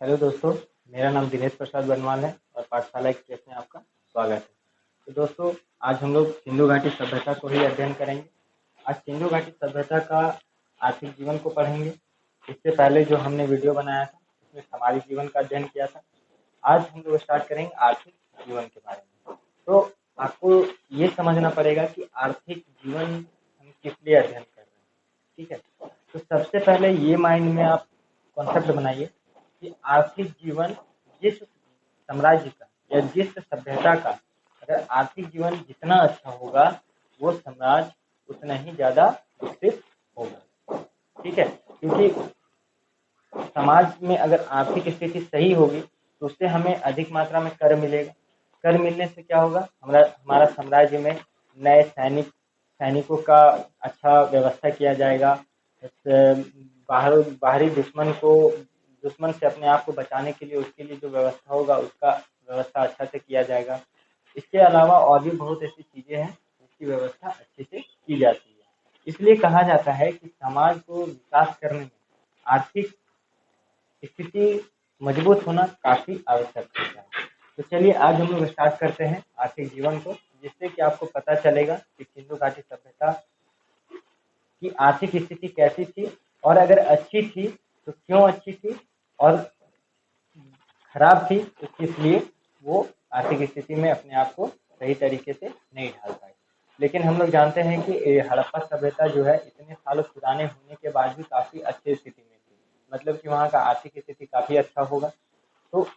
Hello दोस्तों, मेरा नाम दिनेश प्रसाद बनवाल है और पाठशाला एक्सप्रेस में आपका स्वागत है। तो दोस्तों, आज हम लोग सिंधु घाटी सभ्यता को ही अध्ययन करेंगे। आज सिंधु घाटी सभ्यता का आर्थिक जीवन को पढ़ेंगे। इससे पहले जो हमने वीडियो बनाया था उसमें सामाजिक जीवन का अध्ययन किया था। आज हम लोग स्टार्ट करेंगे आर्थिक जीवन के बारे में। तो आपको ये समझना पड़ेगा कि आर्थिक जीवन हम किस लिए अध्ययन कर रहे हैं। ठीक है, तो सबसे पहले ये माइंड में आप कॉन्सेप्ट बनाइए कि आर्थिक जीवन जिस साम्राज्य का या जिस सभ्यता का अगर आर्थिक जीवन जितना अच्छा होगा वो साम्राज्य उतना ही ज़्यादा विकसित होगा। ठीक है, क्योंकि समाज में अगर आर्थिक स्थिति सही होगी तो उससे हमें अधिक मात्रा में कर मिलेगा। कर मिलने से क्या होगा, हमारा साम्राज्य में नए सैनिकों का अच्छा व्यवस्था किया जाएगा। बाहरी दुश्मन से अपने आप को बचाने के लिए उसके लिए जो व्यवस्था होगा उसका व्यवस्था अच्छा से किया जाएगा। इसके अलावा और भी बहुत ऐसी चीज़ें हैं जिसकी व्यवस्था अच्छे से की जाती है। इसलिए कहा जाता है कि समाज को विकास करने में आर्थिक स्थिति मजबूत होना काफ़ी आवश्यक होता है। तो चलिए आज हम लोग स्टार्ट करते हैं आर्थिक जीवन को, जिससे कि आपको पता चलेगा कि सिंधु घाटी सभ्यता की आर्थिक स्थिति कैसी थी और अगर अच्छी थी तो क्यों अच्छी थी और खराब थी तो किस लिए वो आर्थिक स्थिति में अपने आप को सही तरीके से नहीं ढाल पाई। लेकिन हम लोग जानते हैं कि हड़प्पा सभ्यता जो है इतने सालों पुराने होने के बाद भी काफ़ी अच्छी स्थिति में थी, मतलब कि वहाँ का आर्थिक स्थिति काफ़ी अच्छा होगा। तो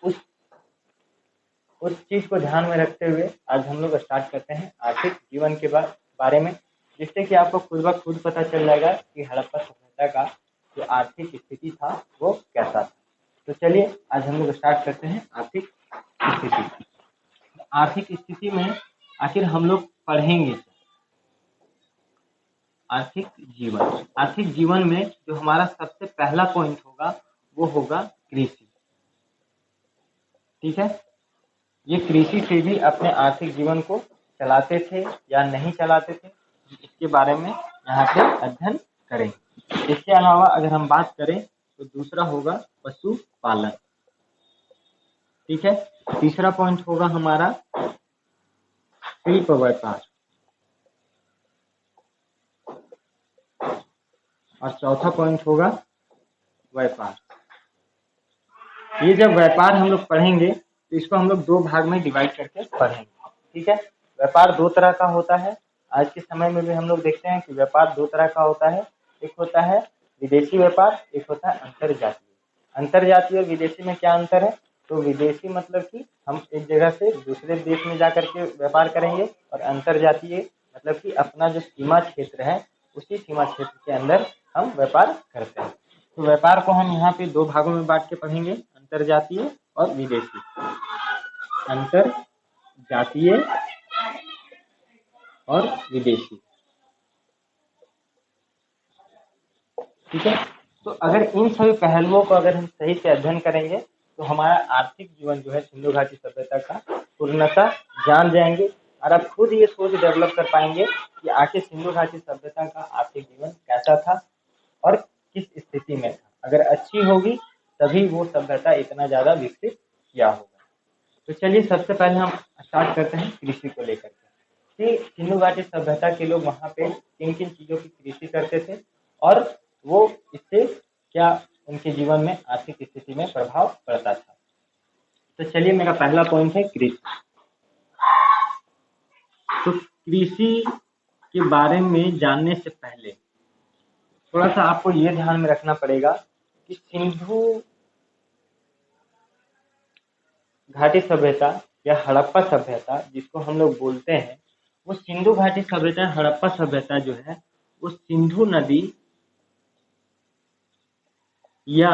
उस चीज़ को ध्यान में रखते हुए आज हम लोग स्टार्ट करते हैं आर्थिक जीवन के बारे में, जिससे कि आपको खुद ब खुद पता चल जाएगा कि हड़प्पा सभ्यता का जो आर्थिक स्थिति था वो कैसा था। तो चलिए आज हम लोग स्टार्ट करते हैं आर्थिक स्थिति। आर्थिक स्थिति में आखिर हम लोग पढ़ेंगे आर्थिक जीवन में जो हमारा सबसे पहला पॉइंट होगा वो होगा कृषि। ठीक है, ये कृषि से भी अपने आर्थिक जीवन को चलाते थे या नहीं चलाते थे, इसके बारे में यहाँ पे अध्ययन करेंगे। इसके अलावा अगर हम बात करें तो दूसरा होगा पशुपालन। ठीक है, तीसरा पॉइंट होगा हमारा शिल्प व्यापार और चौथा पॉइंट होगा व्यापार। ये जब व्यापार हम लोग पढ़ेंगे तो इसको हम लोग दो भाग में डिवाइड करके पढ़ेंगे। ठीक है, व्यापार दो तरह का होता है। आज के समय में भी हम लोग देखते हैं कि व्यापार दो तरह का होता है। एक होता है विदेशी व्यापार, एक होता है अंतर्जातीय। अंतर्जातीय और विदेशी में क्या अंतर है? तो विदेशी मतलब कि हम एक जगह से दूसरे देश में जाकर के व्यापार करेंगे, और अंतर्जातीय मतलब कि अपना जो सीमा क्षेत्र है उसी सीमा क्षेत्र के अंदर हम व्यापार करते हैं। तो व्यापार को हम यहाँ पे दो भागों में बांट के पढ़ेंगे, अंतर्जातीय और विदेशी। अंतर्जातीय और विदेशी। ठीक है, तो अगर इन सभी पहलुओं को अगर हम सही से अध्ययन करेंगे तो हमारा आर्थिक जीवन जो है सिंधु घाटी सभ्यता का पूर्णतः जान जाएंगे, और आप खुद ये सोच डेवलप कर पाएंगे कि आखिर सिंधु घाटी सभ्यता का आर्थिक जीवन कैसा था और किस स्थिति में था। अगर अच्छी होगी तभी वो सभ्यता इतना ज़्यादा विकसित किया होगा। तो चलिए सबसे पहले हम स्टार्ट करते हैं कृषि को लेकर के कि सिंधु घाटी सभ्यता के लोग वहाँ पे किन किन चीज़ों की कृषि करते थे और वो इससे क्या उनके जीवन में आर्थिक स्थिति में प्रभाव पड़ता था। तो चलिए मेरा पहला पॉइंट है कृषि। तो कृषि के बारे में जानने से पहले थोड़ा सा आपको ये ध्यान में रखना पड़ेगा कि सिंधु घाटी सभ्यता या हड़प्पा सभ्यता जिसको हम लोग बोलते हैं, वो सिंधु घाटी सभ्यता हड़प्पा सभ्यता जो है वो सिंधु नदी या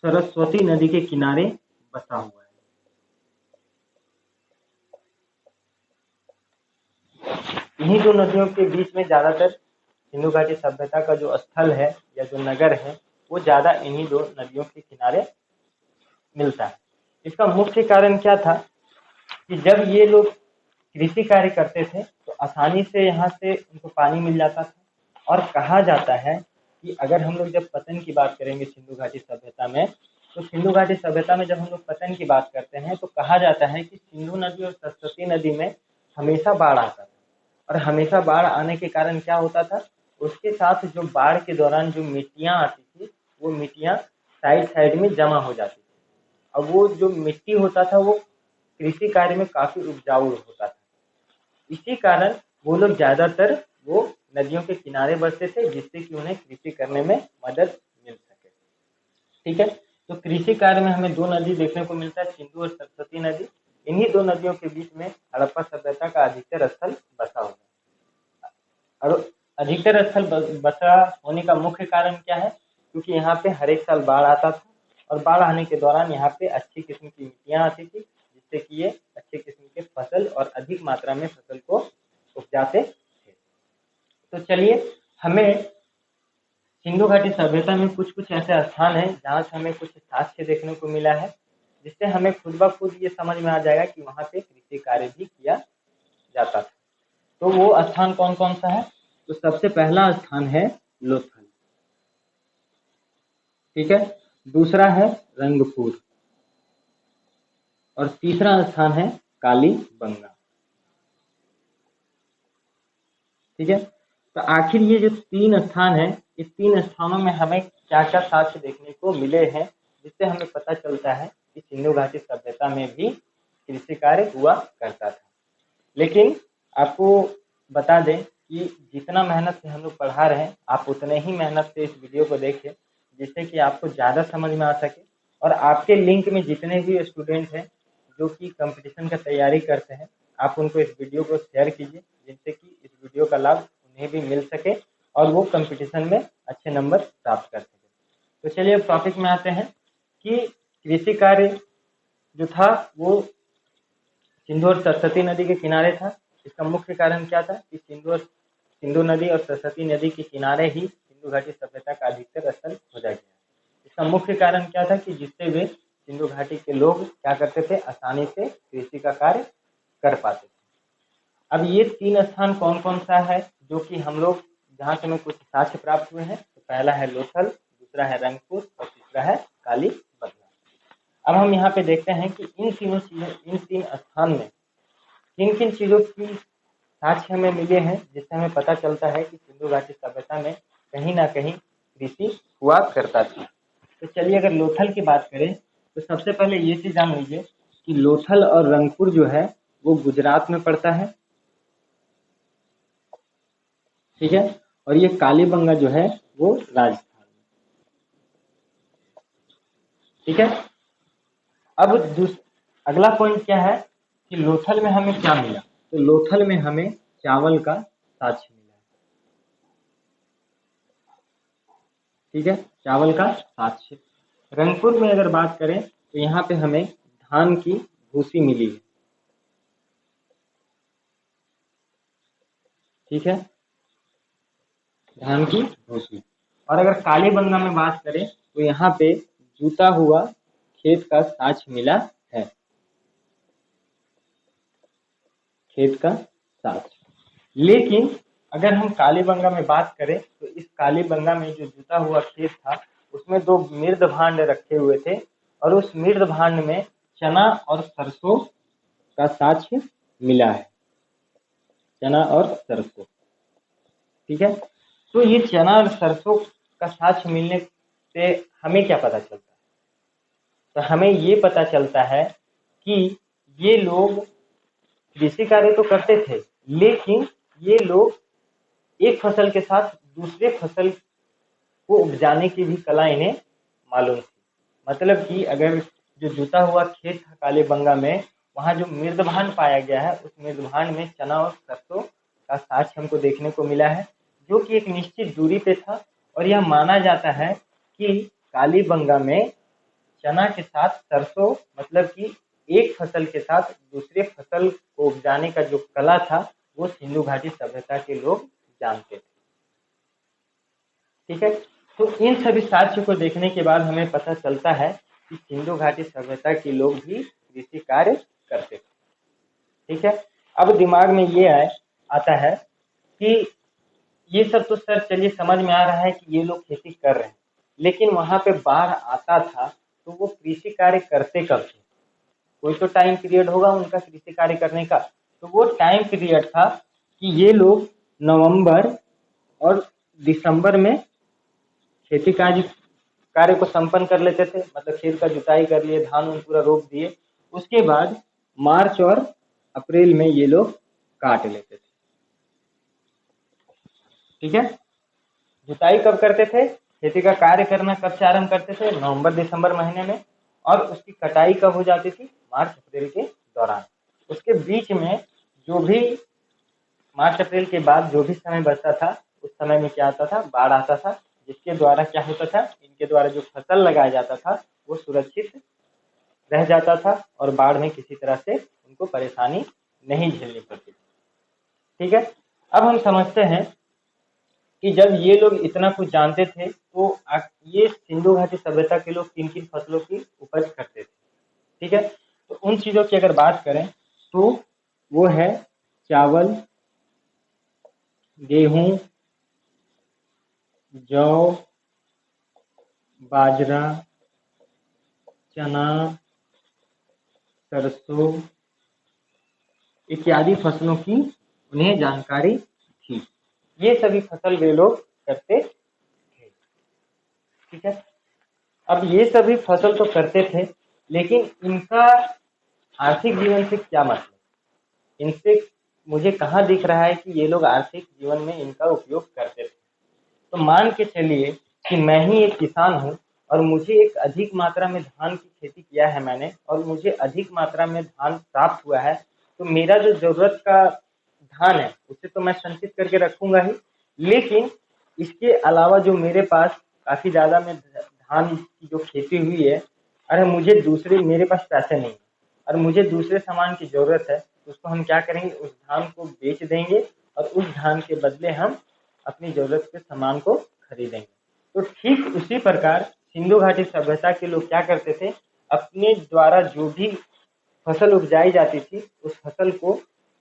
सरस्वती नदी के किनारे बसा हुआ है। इन्हीं दो नदियों के बीच में ज़्यादातर सिंधु घाटी सभ्यता का जो स्थल है या जो नगर है वो ज़्यादा इन्हीं दो नदियों के किनारे मिलता है। इसका मुख्य कारण क्या था कि जब ये लोग कृषि कार्य करते थे तो आसानी से यहाँ से उनको पानी मिल जाता था, और कहा जाता है कि अगर हम लोग जब पतन की बात करेंगे सिंधु घाटी सभ्यता में तो सिंधु घाटी सभ्यता में जब हम लोग पतन की बात करते हैं तो कहा जाता है कि सिंधु नदी और सरस्वती नदी में हमेशा बाढ़ आता था, और हमेशा बाढ़ आने के कारण क्या होता था, उसके साथ जो बाढ़ के दौरान जो मिट्टियाँ आती थी वो मिट्टियाँ साइड साइड में जमा हो जाती थी। अब वो जो मिट्टी होता था वो कृषि कार्य में काफी उपजाऊ होता था, इसी कारण वो लोग ज्यादातर वो नदियों के किनारे बसते थे, जिससे कि उन्हें कृषि करने में मदद मिल सके। ठीक है, तो कृषि कार्य में हमें दो नदी देखने को मिलता है, सिंधु और सरस्वती नदी। इन्हीं दो नदियों के बीच में हड़प्पा सभ्यता का अधिकतर स्थल बसा हुआ है। और अधिकतर स्थल बसा होने का मुख्य कारण क्या है, क्योंकि यहाँ पे हर एक साल बाढ़ आता था, और बाढ़ आने के दौरान यहाँ पे अच्छी किस्म की मिट्टियाँ आती थी, जिससे कि ये अच्छे किस्म के फसल और अधिक मात्रा में फसल को उपजाते थे। तो चलिए, हमें सिंधु घाटी सभ्यता में कुछ कुछ ऐसे स्थान हैं जहाँ से हमें कुछ साक्ष्य देखने को मिला है, जिससे हमें खुद ब खुद ये समझ में आ जाएगा कि वहाँ पे कृषि कार्य भी किया जाता था। तो वो स्थान कौन कौन सा है, तो सबसे पहला स्थान है लोथल, ठीक है, दूसरा है रंगपुर, और तीसरा स्थान है कालीबंगा। ठीक है, तो आखिर ये जो तीन स्थान है, इस तीन स्थानों में हमें क्या क्या साक्ष्य देखने को मिले हैं, जिससे हमें पता चलता है कि सिंधु घाटी सभ्यता में भी कृषि कार्य हुआ करता था। लेकिन आपको बता दें कि जितना मेहनत से हम लोग पढ़ा रहे हैं, आप उतने ही मेहनत से इस वीडियो को देखें, जिससे कि आपको ज़्यादा समझ में आ सके। और आपके लिंक में जितने भी स्टूडेंट हैं जो कि कंपटीशन का तैयारी करते हैं, आप उनको इस वीडियो को शेयर कीजिए, जिससे कि इस वीडियो का लाभ उन्हें भी मिल सके और वो कंपटीशन में अच्छे नंबर प्राप्त कर सके। तो चलिए अब टॉपिक में आते हैं कि कृषि कार्य जो था वो सिंधु और सरस्वती नदी के किनारे था। इसका मुख्य कारण क्या था कि सिंधु नदी और सरस्वती नदी के किनारे ही सिंधु घाटी सभ्यता का अधिकतर स्थल खोजा गया। इसका मुख्य कारण क्या था कि जिससे वे सिंधु घाटी के लोग क्या करते थे, आसानी से कृषि का कार्य कर पाते थे। अब ये तीन स्थान कौन कौन सा है जो कि हम लोग जहाँ से हमें कुछ साक्ष्य प्राप्त हुए हैं, तो पहला है लोथल, दूसरा है रंगपुर और तीसरा है कालीबंगा। अब हम यहाँ पे देखते हैं कि इन तीन स्थान में किन किन चीज़ों की साक्ष्य हमें मिले हैं, जिससे हमें पता चलता है कि सिंधु घाटी सभ्यता में कहीं ना कहीं कृषि हुआ करता था। तो चलिए अगर लोथल की बात करें तो सबसे पहले ये चीज़ जान लीजिए कि लोथल और रंगपुर जो है वो गुजरात में पड़ता है, ठीक है, और ये कालीबंगा जो है वो राजस्थान में, ठीक है। अब अगला पॉइंट क्या है कि लोथल में हमें क्या मिला, तो लोथल में हमें चावल का साक्ष्य मिला है, ठीक है, चावल का साक्ष्य। रंगपुर में अगर बात करें तो यहाँ पे हमें धान की भूसी मिली है, ठीक है, धान की भूसी। और अगर कालीबंगा में बात करें तो यहाँ पे जूता हुआ खेत का साक्ष्य मिला है, खेत का साक्ष्य। लेकिन अगर हम कालीबंगा में बात करें तो इस कालीबंगा में जो जुता हुआ खेत था उसमें दो मृद भांड रखे हुए थे, और उस मृद भांड में चना और सरसों का साक्ष्य मिला है, चना और सरसों, ठीक है। तो ये चना और सरसों का साक्ष्य मिलने से हमें क्या पता चलता है, तो हमें ये पता चलता है कि ये लोग कृषि कार्य तो करते थे, लेकिन ये लोग एक फसल के साथ दूसरे फसल को उपजाने की भी कला इन्हें मालूम थी। मतलब कि अगर जो जुता हुआ खेत था कालीबंगा में, वहाँ जो मृदभांड पाया गया है उस मृदभांड में चना और सरसों का साक्ष्य हमको देखने को मिला है, जो कि एक निश्चित दूरी पे था। और यह माना जाता है कि कालीबंगा में चना के साथ सरसों, मतलब कि एक फसल के साथ दूसरे फसल को उपजाने का जो कला था वो सिंधु घाटी सभ्यता के लोग जानते थे, ठीक है। तो इन सभी साक्ष्य को देखने के बाद हमें पता चलता है कि सिंधु घाटी सभ्यता के लोग भी कृषि कार्य करते थे, ठीक है। अब दिमाग में ये आता है कि ये सब तो सर चलिए समझ में आ रहा है कि ये लोग खेती कर रहे हैं, लेकिन वहां पे बाढ़ आता था तो वो कृषि कार्य करते कब थे? कोई तो टाइम पीरियड होगा उनका कृषि कार्य करने का। तो वो टाइम पीरियड था कि ये लोग नवंबर और दिसंबर में खेती कार्य को संपन्न कर लेते थे, मतलब खेत का जुताई कर लिए, धान उन पूरा रोप दिए। उसके बाद मार्च और अप्रैल में ये लोग काट लेते थे। ठीक है, जुताई कब करते थे? खेती का कार्य करना कब से आरंभ करते थे? नवंबर दिसंबर महीने में। और उसकी कटाई कब हो जाती थी? मार्च अप्रैल के दौरान। उसके बीच में जो भी मार्च अप्रैल के बाद जो भी समय बचता था, उस समय में क्या आता था? बाढ़ आता था, जिसके द्वारा क्या होता था? इनके द्वारा जो फसल लगाया जाता था वो सुरक्षित रह जाता था और बाढ़ में किसी तरह से उनको परेशानी नहीं झेलनी पड़ती थी। ठीक है, अब हम समझते हैं कि जब ये लोग इतना कुछ जानते थे तो ये सिंधु घाटी सभ्यता के लोग किन किन फसलों की उपज करते थे। ठीक है, तो उन चीजों की अगर बात करें तो वो है चावल, गेहूं, जौ, बाजरा, चना, सरसों इत्यादि फसलों की उन्हें जानकारी थी। ये सभी फसल वे लोग करते थे। ठीक है, अब ये सभी फसल तो करते थे, लेकिन इनका आर्थिक जीवन से क्या मतलब? इनसे मुझे कहाँ दिख रहा है कि ये लोग आर्थिक जीवन में इनका उपयोग करते थे? तो मान के चलिए कि मैं ही एक किसान हूँ और मुझे एक अधिक मात्रा में धान की खेती किया है मैंने, और मुझे अधिक मात्रा में धान प्राप्त हुआ है, तो मेरा जो जरूरत का धान है उसे तो मैं संचित करके रखूंगा ही, लेकिन इसके अलावा जो मेरे पास काफी ज्यादा में धान की जो खेती हुई है, अरे मुझे दूसरे मेरे पास पैसे नहीं है और मुझे दूसरे सामान की जरूरत है, तो उसको हम क्या करेंगे? उस धान को बेच देंगे और उस धान के बदले हम अपनी जरूरत के सामान को खरीदेंगे। तो ठीक उसी प्रकार सिंधु घाटी सभ्यता के लोग क्या करते थे? अपने द्वारा जो भी फसल उपजाई जाती थी उस फसल को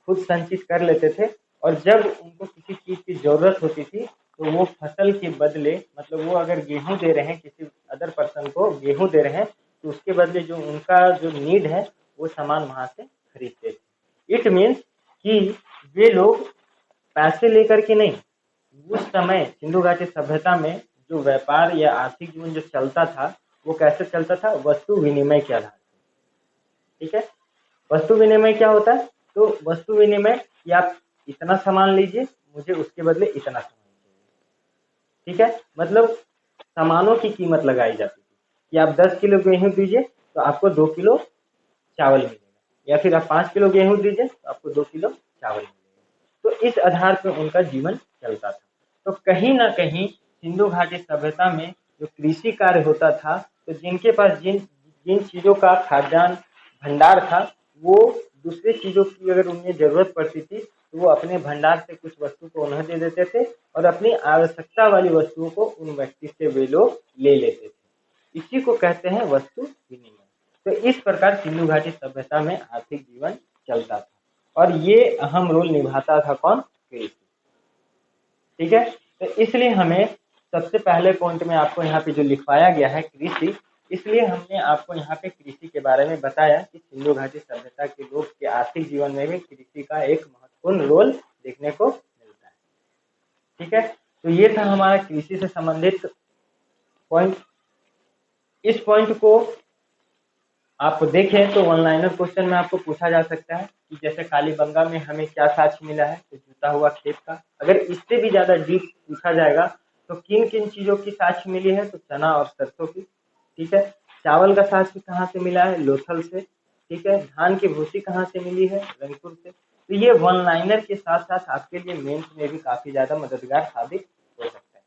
खुद संचित कर लेते थे, और जब उनको किसी चीज की जरूरत होती थी तो वो फसल के बदले, मतलब वो अगर गेहूं दे रहे हैं, किसी अदर पर्सन को गेहूं दे रहे हैं, तो उसके बदले जो उनका जो नीड है वो सामान वहां से खरीदते थे। इट मीन्स कि वे लोग पैसे लेकर के नहीं, उस समय सिंधु घाटी सभ्यता में जो व्यापार या आर्थिक जीवन जो चलता था वो कैसे चलता था? वस्तु विनिमय के आधार पर। ठीक है, वस्तु विनिमय क्या होता है? तो वस्तु विनिमय कि आप इतना सामान लीजिए, मुझे उसके बदले इतना सामान चाहिए। ठीक है, मतलब सामानों की कीमत लगाई जाती थी कि आप 10 किलो गेहूं दीजिए तो आपको 2 किलो चावल मिलेगा, या फिर आप 5 किलो गेहूं दीजिए तो आपको 2 किलो चावल मिलेगा। तो इस आधार पर उनका जीवन चलता था। तो कहीं ना कहीं सिंधु घाटी सभ्यता में जो कृषि कार्य होता था, तो जिनके पास जिन जिन चीजों का खाद्यान्न भंडार था, वो दूसरी चीजों की अगर उन्हें जरूरत पड़ती थी तो वो अपने भंडार से कुछ वस्तु को उन्हें दे देते थे और अपनी आवश्यकता वाली वस्तुओं को उन व्यक्ति से वे लोग ले लेते थे। इसी को कहते हैं वस्तु विनिमय। तो इस प्रकार सिंधु घाटी सभ्यता में आर्थिक जीवन चलता था और ये अहम रोल निभाता था कौन? कृषि। ठीक है, तो इसलिए हमें सबसे पहले पॉइंट में आपको यहाँ पे जो लिखवाया गया है कृषि, इसलिए हमने आपको यहाँ पे कृषि के बारे में बताया कि सिंधु घाटी सभ्यता के लोग के आर्थिक जीवन में भी कृषि का एक महत्वपूर्ण रोल देखने को मिलता है। ठीक है, तो ये था हमारा कृषि से संबंधित पॉइंट। इस पॉइंट को आप देखें तो वन लाइनर क्वेश्चन में आपको पूछा जा सकता है कि जैसे कालीबंगा में हमें क्या साक्ष्य मिला है? तो जुता हुआ खेत का। अगर इससे भी ज्यादा डीप पूछा जाएगा तो किन किन चीजों की साक्ष्य मिली है? तो चना और सरसों की। ठीक है, चावल का साक्ष्य कहाँ से मिला है? लोथल से। ठीक है, धान की भूसी कहाँ से मिली है? रंगपुर से। तो ये वन लाइनर के साथ साथ आपके लिए मेंस में भी काफी ज्यादा मददगार साबित हो सकता है।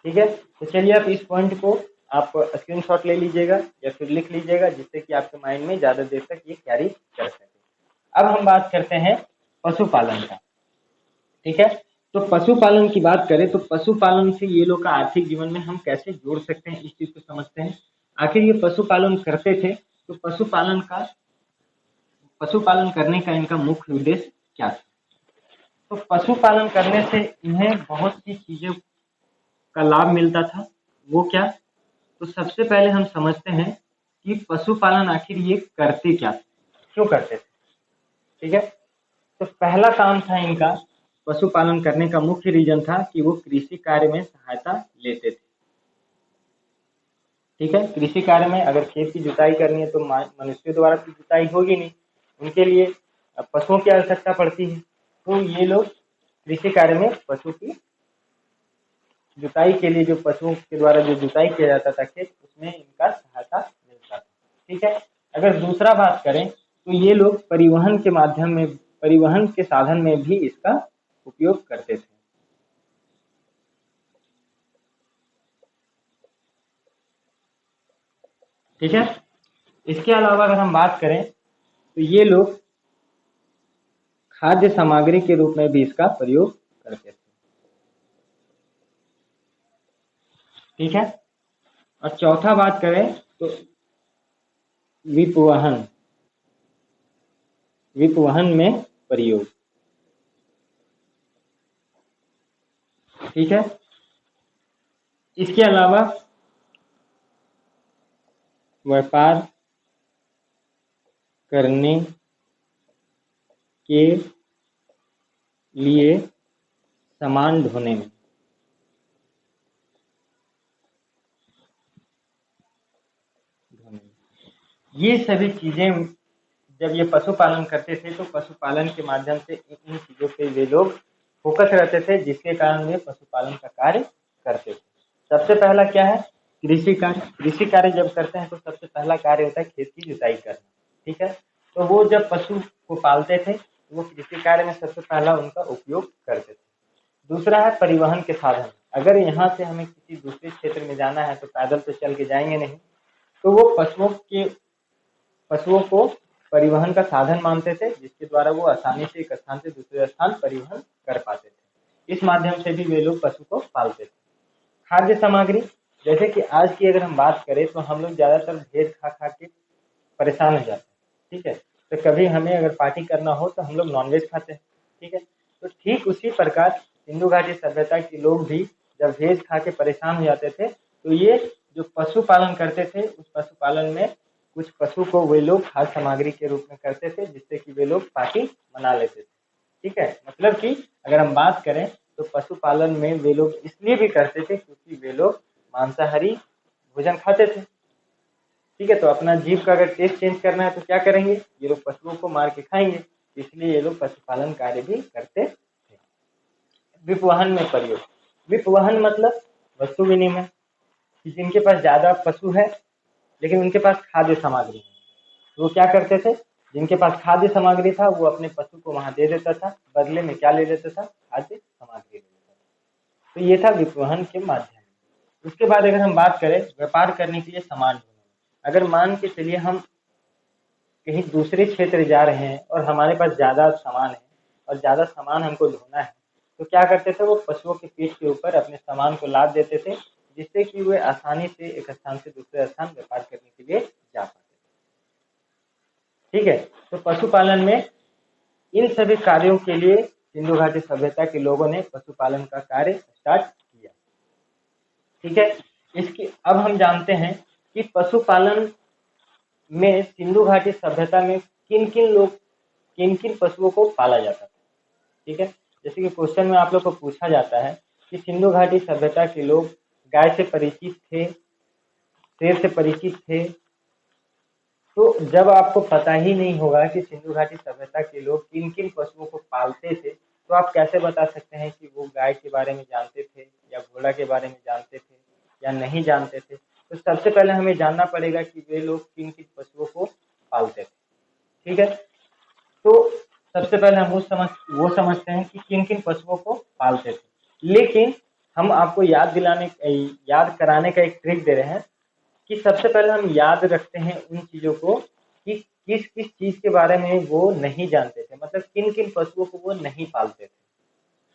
ठीक है, तो चलिए आप इस पॉइंट को आप स्क्रीनशॉट ले लीजिएगा या फिर लिख लीजिएगा, जिससे कि आपके माइंड में ज्यादा देर तक ये कैरी कर सके। अब हम बात करते हैं पशुपालन का। ठीक है, तो पशुपालन की बात करें तो पशुपालन से ये लोग का आर्थिक जीवन में हम कैसे जोड़ सकते हैं, इस चीज को समझते हैं। आखिर ये पशुपालन करते थे तो पशुपालन करने का इनका मुख्य उद्देश्य क्या था? तो पशुपालन करने से इन्हें बहुत सी चीजों का लाभ मिलता था। वो क्या? तो सबसे पहले हम समझते हैं कि पशुपालन आखिर ये करते क्या थे, क्यों करते थे। ठीक है, तो पहला काम था इनका पशुपालन करने का मुख्य रीजन था कि वो कृषि कार्य में सहायता लेते थे। ठीक है, कृषि कार्य में अगर खेत की जुताई करनी है तो मनुष्य द्वारा तो जुताई होगी नहीं, उनके लिए पशुओं की आवश्यकता पड़ती है। तो ये लोग कृषि कार्य में पशु की जुताई के लिए, जो पशुओं के द्वारा जो जुताई किया जाता था खेत, उसमें इनका सहायता मिलता था। ठीक है, अगर दूसरा बात करें तो ये लोग परिवहन के माध्यम में, परिवहन के साधन में भी इसका उपयोग करते थे। ठीक है, इसके अलावा अगर हम बात करें तो ये लोग खाद्य सामग्री के रूप में भी इसका प्रयोग करते थे। ठीक है, और चौथा बात करें तो विपवहन, विपवहन में प्रयोग। ठीक है, इसके अलावा व्यापार करने के लिए सामान ढोने में, ये सभी चीजें जब ये पशुपालन करते थे तो पशुपालन के माध्यम से इन चीजों पे वे लोग फोकस रहते थे, जिसके कारण वे पशुपालन का कार्य करते थे। सबसे पहला क्या है, कृषि कार्य। कृषि कार्य जब करते हैं तो सबसे पहला कार्य होता है खेत की जुताई करना। ठीक है, तो वो जब पशु को पालते थे वो कृषि कार्य में सबसे पहला उनका उपयोग करते थे। दूसरा है परिवहन के साधन। अगर यहाँ से हमें किसी दूसरे क्षेत्र में जाना है तो पैदल तो चल के जाएंगे नहीं, तो वो पशुओं को परिवहन का साधन मानते थे, जिसके द्वारा वो आसानी से एक स्थान से दूसरे स्थान परिवहन कर पाते थे। इस माध्यम से भी वे लोग पशु को पालते थे। खाद्य सामग्री, जैसे कि आज की अगर हम बात करें तो हम लोग ज्यादातर भेज खा खा के परेशान हो जाते हैं। ठीक है, तो कभी हमें अगर पार्टी करना हो तो हम लोग नॉनवेज खाते हैं। ठीक है, तो ठीक उसी प्रकार सिंधु घाटी सभ्यता के लोग भी जब भेज खा के परेशान हो जाते थे तो ये जो पशुपालन करते थे, उस पशुपालन में कुछ पशु को वे लोग खाद्य सामग्री के रूप में करते थे, जिससे कि वे लोग पार्टी मना लेते थे। ठीक है, मतलब कि अगर हम बात करें तो पशुपालन में वे लोग इसलिए भी करते थे क्योंकि वे लोग मांसाहारी भोजन खाते थे। ठीक है, तो अपना जीव का अगर टेस्ट चेंज करना है तो क्या करेंगे, ये लोग पशुओं को मार के खाएंगे, इसलिए ये लोग पशुपालन कार्य भी करते थे। विपवहन में प्रयोग। विपवहन मतलब वस्तु विनिमय, कि जिनके पास ज्यादा पशु है लेकिन उनके पास खाद्य सामग्री है, तो वो क्या करते थे, जिनके पास खाद्य सामग्री था वो अपने पशु को वहां दे देता था, बदले में क्या ले लेता था, खाद्य सामग्री ले लेता था। तो ये था विपवहन के माध्यम। उसके बाद अगर हम बात करें व्यापार करने के लिए सामान ढोने, अगर मान के चलिए हम कहीं दूसरे क्षेत्र जा रहे हैं और हमारे पास ज्यादा सामान है और ज्यादा सामान हमको ढोना है, तो क्या करते थे, वो पशुओं के पीठ के ऊपर अपने सामान को लाद देते थे, जिससे कि वे आसानी से एक स्थान से दूसरे स्थान व्यापार करने के लिए जा पाते। ठीक है, तो पशुपालन में इन सभी कार्यों के लिए सिंधु घाटी सभ्यता के लोगों ने पशुपालन का कार्य स्टार्ट किया। ठीक है, इसकी अब हम जानते हैं कि पशुपालन में सिंधु घाटी सभ्यता में किन किन पशुओं को पाला जाता था। ठीक है, जैसे कि क्वेश्चन में आप लोग को पूछा जाता है कि सिंधु घाटी सभ्यता के लोग गाय से परिचित थे, शेर से परिचित थे, तो जब आपको पता ही नहीं होगा कि सिंधु घाटी सभ्यता के लोग किन किन पशुओं को पालते थे, तो आप कैसे बता सकते हैं कि वो गाय के बारे में जानते थे या घोड़ा के बारे में जानते थे या नहीं जानते थे। तो सबसे पहले हमें जानना पड़ेगा कि वे लोग किन किन पशुओं को पालते थे। ठीक है, तो सबसे पहले हम वो समझते हैं कि किन किन पशुओं को पालते थे, लेकिन हम आपको याद कराने का एक ट्रिक दे रहे हैं कि सबसे पहले हम याद रखते हैं उन चीजों को कि किस किस चीज के बारे में वो नहीं जानते थे, मतलब किन किन पशुओं को वो नहीं पालते थे।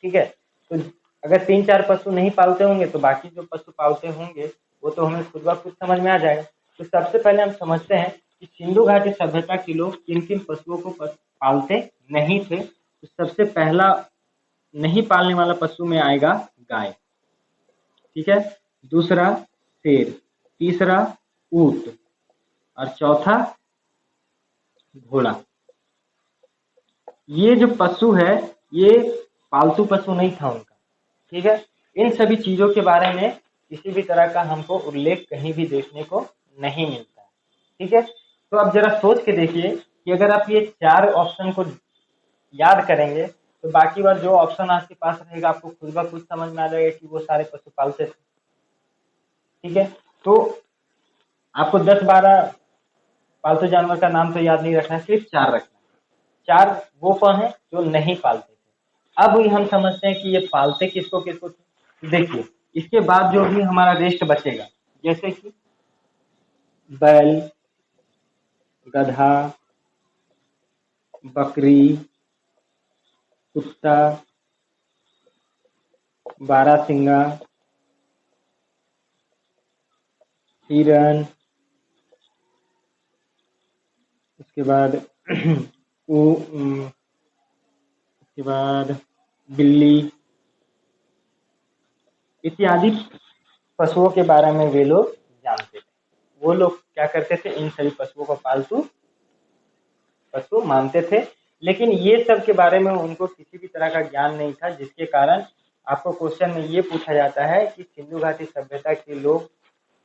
ठीक है, तो अगर 3-4 पशु नहीं पालते होंगे तो बाकी जो पशु पालते होंगे वो तो हमें खुद ब खुद समझ में आ जाएगा। तो सबसे पहले हम समझते हैं कि सिंधु घाटी सभ्यता के लोग किन किन पशुओं को पालते नहीं थे। तो सबसे पहला नहीं पालने वाला पशु में आएगा गाय। ठीक है, दूसरा शेर, तीसरा ऊंट और चौथा घोड़ा। ये जो पशु है ये पालतू पशु नहीं था उनका, ठीक है। इन सभी चीजों के बारे में किसी भी तरह का हमको उल्लेख कहीं भी देखने को नहीं मिलता है, ठीक है। तो अब जरा सोच के देखिए कि अगर आप ये 4 ऑप्शन को याद करेंगे तो बाकी बार जो ऑप्शन आपके पास रहेगा आपको खुद ब खुद समझ में आ जाएगा कि वो सारे पशु पालते थे, ठीक है। तो आपको 10-12 पालतू जानवर का नाम तो याद नहीं रखना है, सिर्फ 4 रखना है। 4 वो कौन है जो नहीं पालते थे। अब हम समझते हैं कि ये पालते किसको किसको थे। देखिए इसके बाद जो भी हमारा रेस्ट बचेगा, जैसे कि बैल, गधा, बकरी, कुत्ता, बारहसिंगा, हिरन, उसके बाद उसके बाद बिल्ली इत्यादि पशुओं के बारे में वे लोग जानते थे। वो लोग क्या करते थे, इन सभी पशुओं को पालतू पशु मानते थे, लेकिन ये सब के बारे में उनको किसी भी तरह का ज्ञान नहीं था, जिसके कारण आपको क्वेश्चन में ये पूछा जाता है कि सिंधु घाटी सभ्यता के लोग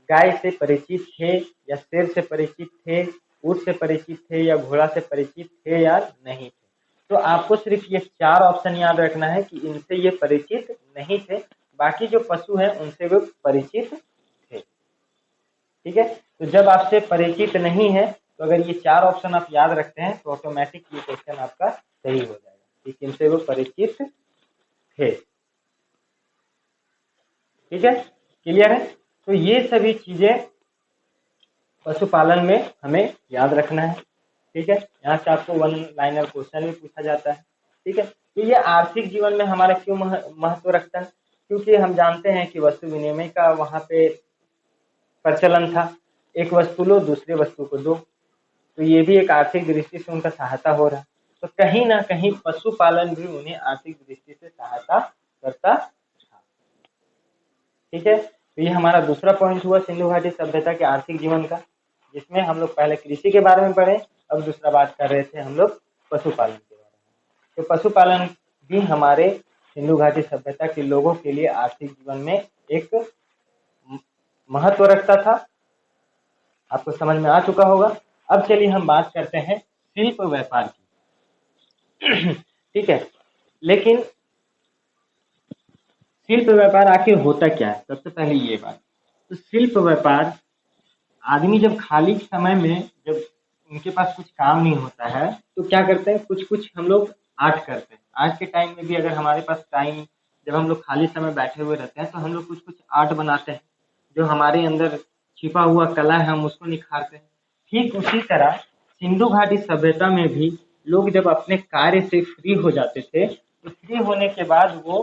गाय से परिचित थे या शेर से परिचित थे, ऊंट से परिचित थे या घोड़ा से परिचित थे या नहीं थे। तो आपको सिर्फ ये 4 ऑप्शन याद रखना है कि इनसे ये परिचित नहीं थे, बाकी जो पशु हैं उनसे वो परिचित थे, ठीक है। तो जब आपसे परिचित नहीं है तो अगर ये 4 ऑप्शन आप याद रखते हैं तो ऑटोमेटिक ये क्वेश्चन आपका सही हो जाएगा कि किनसे वो परिचित थे, ठीक है। क्लियर है। तो ये सभी चीजें पशुपालन में हमें याद रखना है, ठीक है। यहाँ से आपको 1 लाइनर क्वेश्चन भी पूछा जाता है, ठीक है। तो ये आर्थिक जीवन में हमारा क्यों महत्व रखता है, क्योंकि हम जानते हैं कि वस्तु विनिमय का वहां पे प्रचलन था, एक वस्तु लो दूसरे वस्तु को दो, तो ये भी एक आर्थिक दृष्टि से उनका सहायता हो रहा है। तो कहीं ना कहीं पशुपालन भी उन्हें आर्थिक दृष्टि से सहायता करता था, ठीक है। तो ये हमारा दूसरा पॉइंट हुआ सिंधु घाटी सभ्यता के आर्थिक जीवन का, जिसमें हम लोग पहले कृषि के बारे में पढ़े, अब दूसरा बात कर रहे थे हम लोग पशुपालन के बारे में। तो पशुपालन भी हमारे सिंधु घाटी सभ्यता के लोगों के लिए आर्थिक जीवन में एक महत्व रखता था। आपको समझ में आ चुका होगा। अब चलिए हम बात करते हैं शिल्प व्यापार की ठीक है। लेकिन शिल्प व्यापार आखिर होता क्या है, सबसे पहले ये बात। तो शिल्प व्यापार आदमी जब खाली समय में, जब उनके पास कुछ काम नहीं होता है तो क्या करते हैं, कुछ कुछ हम लोग आर्ट करते हैं। आज के टाइम में भी अगर हमारे पास टाइम, जब हम लोग खाली समय बैठे हुए रहते हैं तो हम लोग कुछ कुछ आर्ट बनाते हैं, जो हमारे अंदर छिपा हुआ कला है हम उसको निखारते हैं। ठीक उसी तरह सिंधु घाटी सभ्यता में भी लोग जब अपने कार्य से फ्री हो जाते थे तो फ्री होने के बाद वो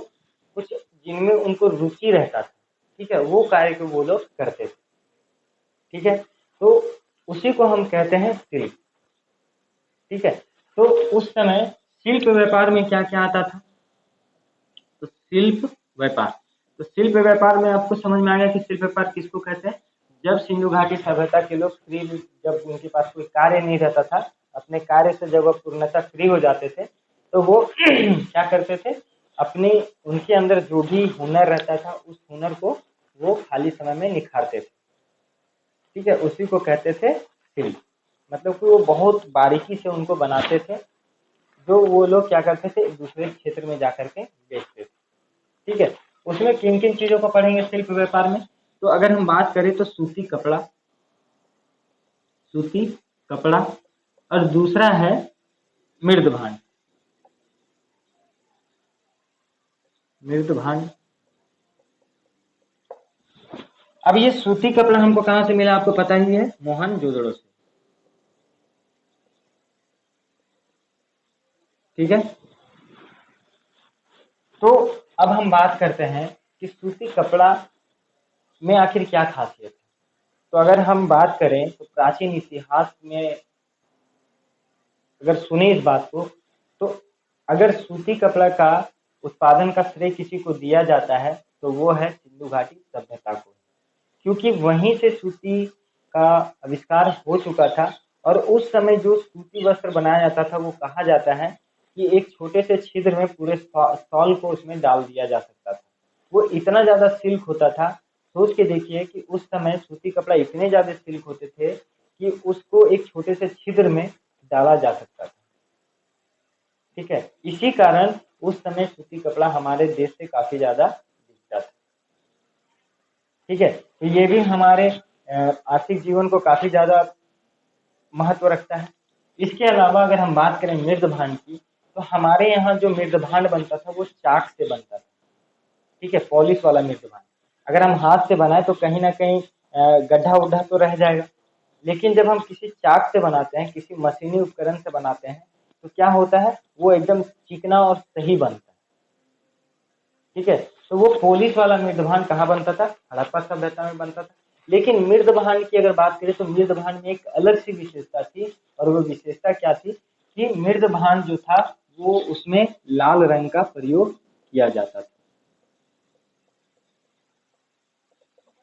कुछ जिनमें उनको रुचि रहता था, ठीक है, वो कार्य को वो लोग करते थे, ठीक है। तो उसी को हम कहते हैं शिल्प, ठीक है। तो उस समय शिल्प व्यापार में क्या क्या आता था, तो शिल्प व्यापार, तो शिल्प व्यापार में आपको समझ में आ गया कि शिल्प व्यापार किसको कहते हैं। जब सिंधु घाटी सभ्यता के लोग फ्री, जब उनके पास कोई कार्य नहीं रहता था, अपने कार्य से जब वो पूर्णतः फ्री हो जाते थे तो वो क्या करते थे, अपने उनके अंदर जो भी हुनर रहता था उस हुनर को वो खाली समय में निखारते थे, ठीक है। उसी को कहते थे शिल्प। मतलब कि वो बहुत बारीकी से उनको बनाते थे, जो वो लोग क्या करते थे दूसरे क्षेत्र में जाकर के बेचते थे, ठीक है। उसमें किन किन चीजों को पढ़ेंगे शिल्प व्यापार में, तो अगर हम बात करें तो सूती कपड़ा और दूसरा है मृद भांड। अब ये सूती कपड़ा हमको कहां से मिला, आपको पता ही है, मोहनजोदड़ो से, ठीक है। तो अब हम बात करते हैं कि सूती कपड़ा में आखिर क्या खासियत है। तो अगर हम बात करें तो प्राचीन इतिहास में अगर सुने इस बात को, तो अगर सूती कपड़ा का उत्पादन का श्रेय किसी को दिया जाता है तो वो है सिंधु घाटी सभ्यता को, क्योंकि वहीं से सूती का आविष्कार हो चुका था। और उस समय जो सूती वस्त्र बनाया जाता था वो कहा जाता है कि एक छोटे से छिद्र में पूरे शॉल को उसमें डाल दिया जा सकता था। वो इतना ज़्यादा सिल्क होता था, सोच के देखिए कि उस समय सूती कपड़ा इतने ज़्यादा सिल्क होते थे कि उसको एक छोटे से छिद्र में डाला जा सकता था। ठीक है, इसी कारण उस समय सूती कपड़ा हमारे देश से काफी ज्यादा बिकता था। ठीक है, तो ये भी हमारे आर्थिक जीवन को काफी ज्यादा महत्व रखता है। इसके अलावा अगर हम बात करें मृदभांड की, तो हमारे यहाँ जो मृदभांड बनता था वो चाक से बनता था। ठीक है, पॉलिश वाला मृदभांड। अगर हम हाथ से बनाए तो कहीं ना कहीं गड्ढा उड्ढा तो रह जाएगा, लेकिन जब हम किसी चाक से बनाते हैं, किसी मशीनी उपकरण से बनाते हैं, तो क्या होता है, वो एकदम चिकना और सही बनता है। ठीक है, तो वो पॉलिश वाला मृदभांड कहाँ बनता था, हड़प्पा सभ्यता में बनता था। लेकिन मृदभांड की अगर बात करें तो मृदभांड में एक अलग सी विशेषता थी, और वो विशेषता क्या थी कि मृदभांड जो था वो उसमें लाल रंग का प्रयोग किया जाता था।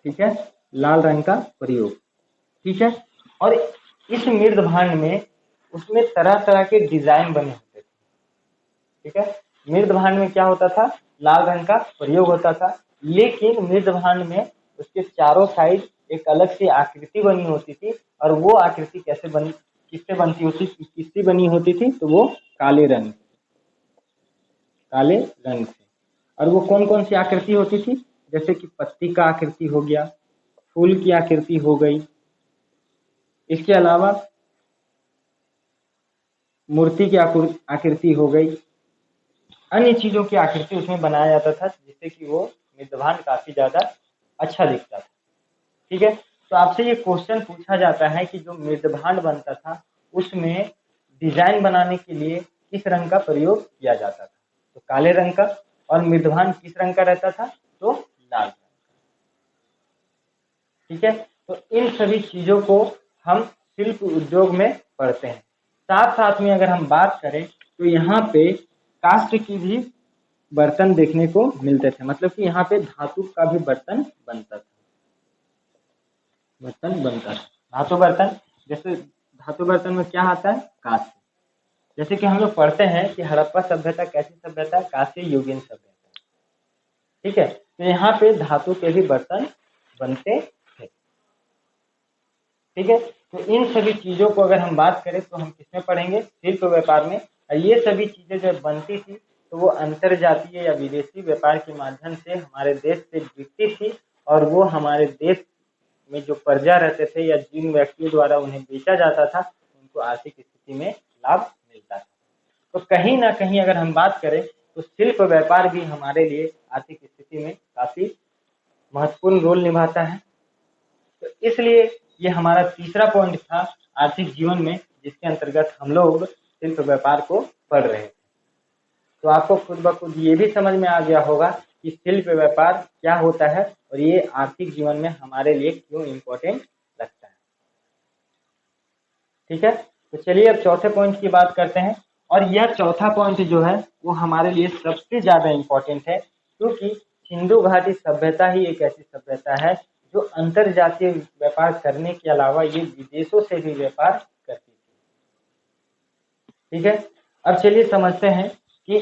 ठीक है, लाल रंग का प्रयोग। ठीक है, और इस मृदभांड में उसमें तरह तरह के डिजाइन बने होते थे। ठीक है, मृदभांड में क्या होता था, लाल रंग का प्रयोग होता था, लेकिन मृदभांड में उसके चारों साइड एक अलग सी आकृति बनी होती थी। और वो आकृति कैसे बनी, किससे बनी होती थी, तो वो काले रंग से। और वो कौन कौन सी आकृति होती थी, जैसे कि पत्ती का आकृति हो गया, फूल की आकृति हो गई, इसके अलावा मूर्ति की आकृति हो गई, अन्य चीजों की आकृति उसमें बनाया जाता था, जिससे कि वो मृदभांड काफी ज्यादा अच्छा दिखता था। ठीक है, तो आपसे ये क्वेश्चन पूछा जाता है कि जो मृदभांड बनता था उसमें डिजाइन बनाने के लिए किस रंग का प्रयोग किया जाता था, तो काले रंग का। और मृदभांड किस रंग का रहता था, तो लाल रंग। ठीक है, तो इन सभी चीजों को हम शिल्प उद्योग में पढ़ते हैं। साथ साथ में अगर हम बात करें तो यहाँ पे काष्ठ की भी बर्तन देखने को मिलते थे, मतलब कि यहाँ पे धातु का भी बर्तन बनता था। धातु बर्तन, जैसे धातु बर्तन में क्या आता है, कांस्य। जैसे कि हम लोग पढ़ते हैं कि हड़प्पा सभ्यता कैसी सभ्यता, कांस्य युगीन सभ्यता। ठीक है, तो यहाँ पे धातु के भी बर्तन बनते थे। ठीक है, तो इन सभी चीजों को अगर हम बात करें तो हम किसमें पढ़ेंगे, शिल्प व्यापार में। और ये सभी चीजें जब बनती थी तो वो अंतरजातीय या विदेशी व्यापार के माध्यम से हमारे देश से बिकती थी, और वो हमारे देश में जो प्रजा रहते थे या जिन व्यक्तियों द्वारा उन्हें बेचा जाता था उनको आर्थिक स्थिति में लाभ मिलता था। तो कहीं ना कहीं अगर हम बात करें तो शिल्प व्यापार भी हमारे लिए आर्थिक स्थिति में काफी महत्वपूर्ण रोल निभाता है। तो इसलिए ये हमारा तीसरा पॉइंट था आर्थिक जीवन में, जिसके अंतर्गत हम लोग शिल्प व्यापार को पढ़ रहे थे। तो आपको खुद ब खुद ये भी समझ में आ गया होगा कि शिल्प व्यापार क्या होता है और ये आर्थिक जीवन में हमारे लिए क्यों इम्पोर्टेंट लगता है। ठीक है, तो चलिए अब चौथे पॉइंट की बात करते हैं। और यह चौथा पॉइंट जो है वो हमारे लिए सबसे ज्यादा इम्पोर्टेंट है, क्योंकि सिंधु घाटी सभ्यता ही एक ऐसी सभ्यता है जो अंतरजातीय व्यापार करने के अलावा ये विदेशों से भी व्यापार करती थी। ठीक है, अब चलिए समझते हैं कि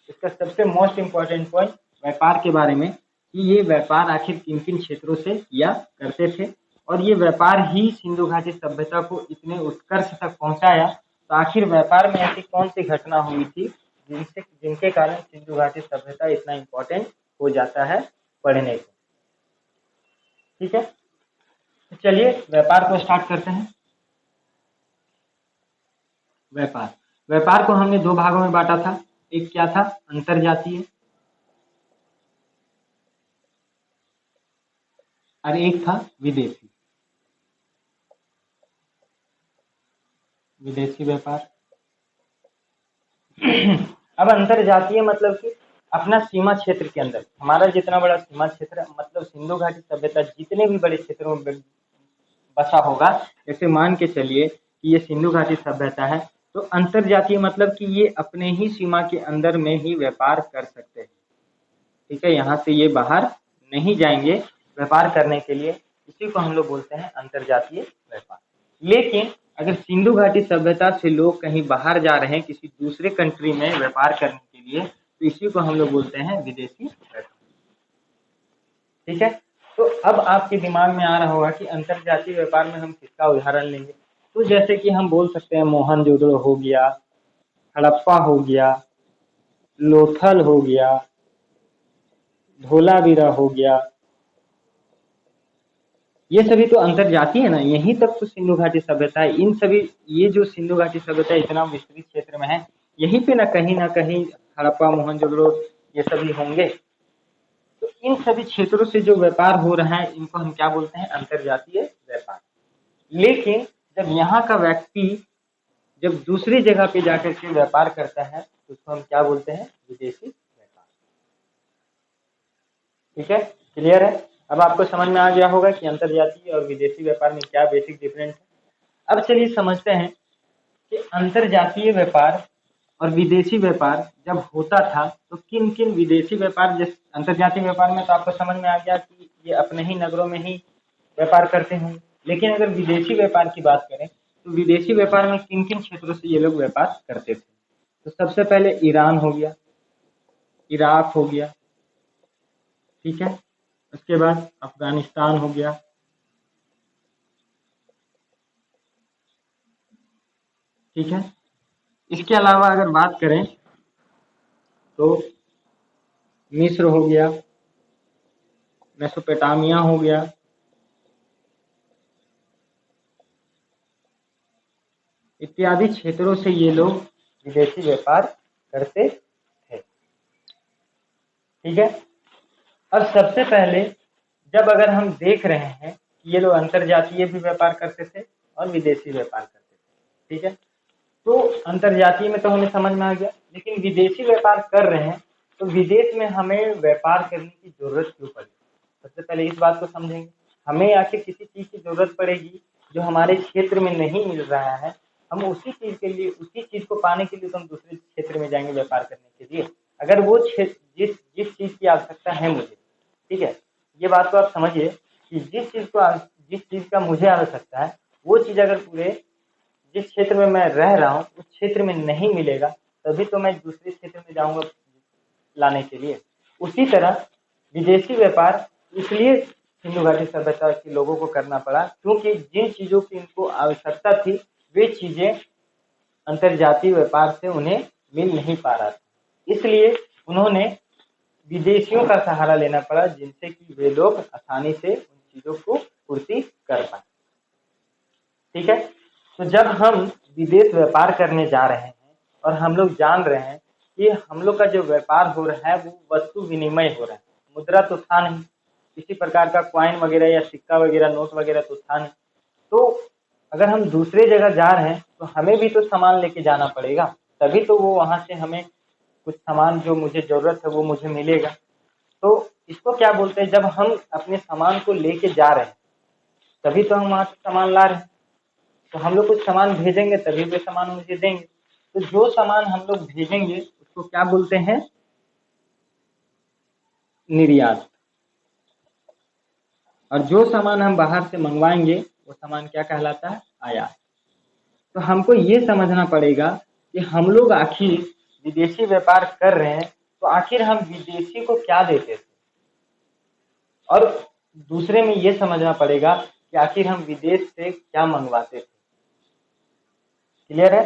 इसका सबसे मोस्ट इम्पोर्टेंट पॉइंट व्यापार के बारे में, कि ये व्यापार आखिर किन किन क्षेत्रों से किया करते थे, और ये व्यापार ही सिंधु घाटी सभ्यता को इतने उत्कर्ष तक पहुंचाया। तो आखिर व्यापार में ऐसी कौन सी घटना हुई थी जिनके कारण सिंधु घाटी सभ्यता इतना इम्पोर्टेंट हो जाता है पढ़ने को। ठीक है, तो चलिए व्यापार को स्टार्ट करते हैं। व्यापार को हमने दो भागों में बांटा था, एक क्या था, अंतरजातीय, और एक था विदेशी व्यापार। अब अंतरजातीय मतलब कि अपना सीमा क्षेत्र के अंदर, हमारा जितना बड़ा सीमा क्षेत्र, मतलब सिंधु घाटी सभ्यता जितने भी बड़े क्षेत्रों में बसा होगा, जैसे मान के चलिए कि ये सिंधु घाटी सभ्यता है, तो अंतरजातीय मतलब कि ये अपने ही सीमा के अंदर में ही व्यापार कर सकते हैं। ठीक है, यहाँ से ये बाहर नहीं जाएंगे, व्यापार करने के लिए, इसी को हम लोग बोलते हैं अंतरजातीय व्यापार। लेकिन अगर सिंधु घाटी सभ्यता से लोग कहीं बाहर जा रहे हैं किसी दूसरे कंट्री में व्यापार करने के लिए, तो इसी को हम लोग बोलते हैं विदेशी व्यापार। ठीक है, तो अब आपके दिमाग में आ रहा होगा कि अंतरजातीय व्यापार में हम किसका उदाहरण लेंगे। तो जैसे कि हम बोल सकते हैं मोहनजोदड़ो हो गया, हड़प्पा हो गया, लोथल हो गया, धोलावीरा हो गया, ये सभी तो अंतरजातीय है ना, यहीं तक तो सिंधु घाटी सभ्यता है। इन सभी, ये जो सिंधु घाटी सभ्यता इतना विस्तृत क्षेत्र में है, यहीं पे ना कहीं हड़प्पा मोहनजोदड़ो ये सभी होंगे। तो इन सभी क्षेत्रों से जो व्यापार हो रहा है, इनको हम क्या बोलते हैं, अंतरजातीय व्यापार। लेकिन जब यहाँ का व्यक्ति जब दूसरी जगह पे जाकर के व्यापार करता है, तो उसको हम क्या बोलते हैं, विदेशी व्यापार। ठीक है, क्लियर है। अब आपको समझ में आ गया होगा कि अंतरजातीय और विदेशी व्यापार में क्या बेसिक डिफरेंस है। अब चलिए समझते हैं कि अंतरजातीय व्यापार और विदेशी व्यापार जब होता था तो किन किन विदेशी व्यापार, जैसे अंतरजातीय व्यापार में तो आपको समझ में आ गया कि ये अपने ही नगरों में ही व्यापार करते हैं। लेकिन अगर विदेशी व्यापार की बात करें तो विदेशी व्यापार में किन किन क्षेत्रों से ये लोग व्यापार करते थे। तो सबसे पहले ईरान हो गया, इराक हो गया, ठीक है, उसके बाद अफगानिस्तान हो गया, ठीक है। इसके अलावा अगर बात करें तो मिस्र हो गया, मेसोपोटामिया हो गया, इत्यादि क्षेत्रों से ये लोग विदेशी व्यापार करते थे। ठीक है, और सबसे पहले जब अगर हम देख रहे हैं कि ये लोग अंतरजातीय भी व्यापार करते थे और विदेशी व्यापार करते थे, ठीक है, तो अंतरजातीय में तो हमें समझ में आ गया, लेकिन विदेशी व्यापार कर रहे हैं तो विदेश में हमें व्यापार करने की जरूरत क्यों पड़ी। सबसे पहले इस बात को समझेंगे, हमें आखिर किसी चीज की जरूरत पड़ेगी जो हमारे क्षेत्र में नहीं मिल रहा है, हम उसी चीज के लिए, उसी चीज को पाने के लिए तो हम दूसरे क्षेत्र में जाएंगे व्यापार करने के लिए। अगर वो जिस जिस चीज की आवश्यकता है मुझे, ठीक है, ये बात को आप समझिए कि जिस चीज का मुझे आवश्यकता है वो चीज अगर पूरे जिस क्षेत्र में मैं रह रहा हूँ उस क्षेत्र में नहीं मिलेगा, तभी तो मैं दूसरे क्षेत्र में जाऊंगा लाने के लिए। उसी तरह विदेशी व्यापार इसलिए सिंधु घाटी सभ्यता के लोगों को करना पड़ा क्योंकि जिन चीजों की इनको आवश्यकता थी वे चीजें अंतरजातीय व्यापार से उन्हें मिल नहीं पा रहा था, इसलिए उन्होंने विदेशियों का सहारा लेना पड़ा जिनसे कि वे लोग आसानी से उन चीजों को पूर्ति कर पाए। ठीक है, तो जब हम विदेश व्यापार करने जा रहे हैं और हम लोग जान रहे हैं कि हम लोग का जो व्यापार हो रहा है वो वस्तु विनिमय हो रहा है, मुद्रा तो था नहीं, किसी प्रकार का क्वाइन वगैरह या सिक्का वगैरह नोट वगैरह तो था नहीं, तो अगर हम दूसरे जगह जा रहे हैं तो हमें भी तो सामान लेके जाना पड़ेगा, तभी तो वो वहां से हमें कुछ सामान जो मुझे जरूरत है वो मुझे मिलेगा। तो इसको क्या बोलते हैं, जब हम अपने सामान को लेके जा रहे हैं तभी तो हम वहां से सामान ला रहे हैं, तो हम लोग कुछ सामान भेजेंगे तभी वे सामान मुझे देंगे। तो जो सामान हम लोग भेजेंगे उसको क्या बोलते हैं, निर्यात। और जो सामान हम बाहर से मंगवाएंगे वो सामान क्या कहलाता है, आयात। तो हमको ये समझना पड़ेगा कि हम लोग आखिर विदेशी व्यापार कर रहे हैं तो आखिर हम विदेशी को क्या देते थे, और दूसरे में ये समझना पड़ेगा कि आखिर हम विदेश से क्या मंगवाते थे। क्लियर है।